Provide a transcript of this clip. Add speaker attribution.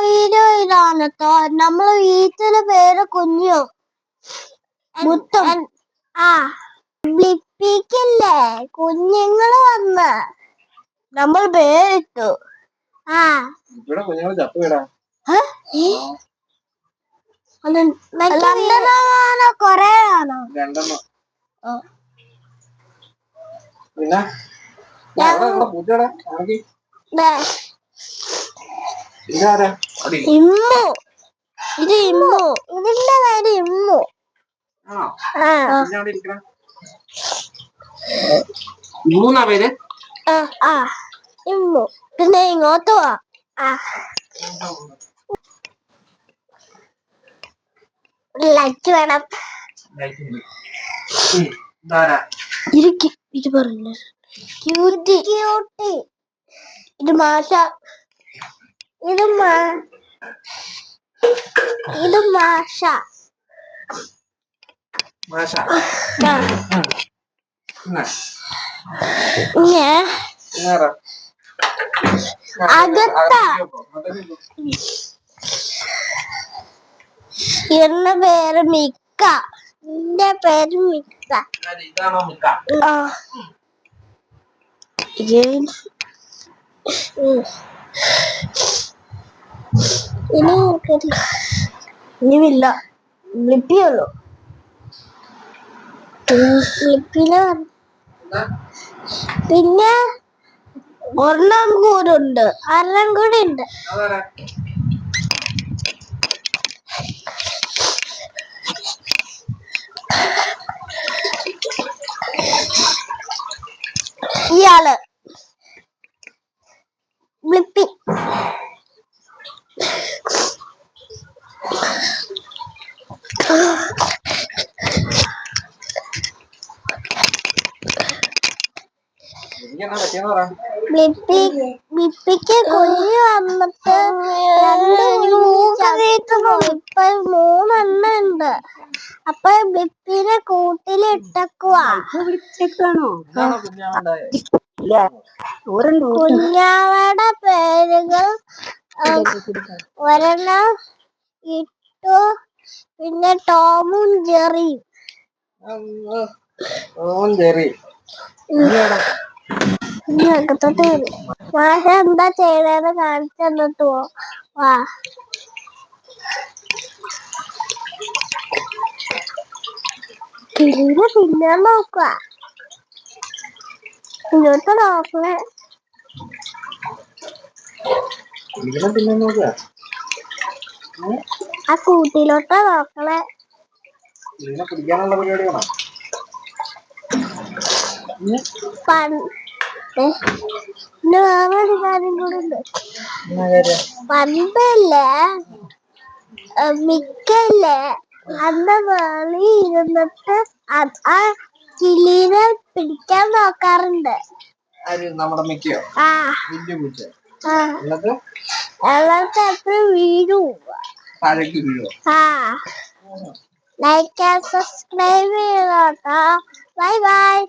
Speaker 1: Video ഇതാണ് കേട്ടോ. നമ്മളെ വീട്ടിലെ പേര് കുഞ്ഞു മുത്തും. ബ്ലിപ്പിക്കല്ലേ കുഞ്ഞുങ്ങള് വന്ന് നമ്മൾ പേരിട്ടു. കൊറേ ആണോ? ഇമ്മു. ഇത് ഇമ്മു. ഇതിന്റെ പേര് ഇമ്മു.
Speaker 2: പേര്
Speaker 1: ഇമ്മു. പിന്നെ ഇങ്ങോട്ട് വാ. ലൈറ്റ് വേണം. ഇത് പറഞ്ഞു ക്യൂട്ടി. ഇത് മാഷ. ഇത് മാഷ. അകത്ത എന്റെ പേര് മിക്ക. എന്റെ പേര് മിക്ക. ഇനിയില്ല. ലിപ്പിയുള്ളൂ. പിന്നെ ഒരെണ്ണം കൂടെ ഉണ്ട്. ഒരെണ്ണം കൂടെ ഉണ്ട്. ഇയാള് ബ്ലിപ്പി. ബ്ലിപ്പിക്ക് കുഞ്ഞു വന്നിട്ട് 2 3 ഉണ്ട്. അപ്പൊ ബ്ലിപ്പിനെ കൂട്ടിലിട്ടക്കുവാ. കുഞ്ഞാവയുടെ പേരുകൾ ഒരെണ്ണം ഇട്ടു. പിന്നെ ടോമും ജെറിയും. മാഷ എന്താ ചെയ്തതെന്ന് കാണിച്ചു തന്നിട്ട് വാ. കിളിനെ പിന്നെ നോക്കുക. ഇങ്ങോട്ട് നോക്കണേ. ആ കൂട്ടിലോട്ട് നോക്കണേ.
Speaker 2: പിടിക്കാനുള്ള പരിപാടിയാണോ?
Speaker 1: വേറൊരു കാര്യം കൂടെ ഉണ്ട്. പണ്ടല്ലേ മിക്കല്ലേ അന്ന് വേളി ഇരുന്നിട്ട് ആ കിളീനെ പിടിക്കാൻ നോക്കാറുണ്ട്.
Speaker 2: നമ്മുടെ മിക്കയോ?
Speaker 1: എന്നിട്ട് എപ്പോഴും വീഴും. ലൈക്ക് ആൻഡ് സബ്സ്ക്രൈബ് ചെയ്തോട്ടോ. Bye by.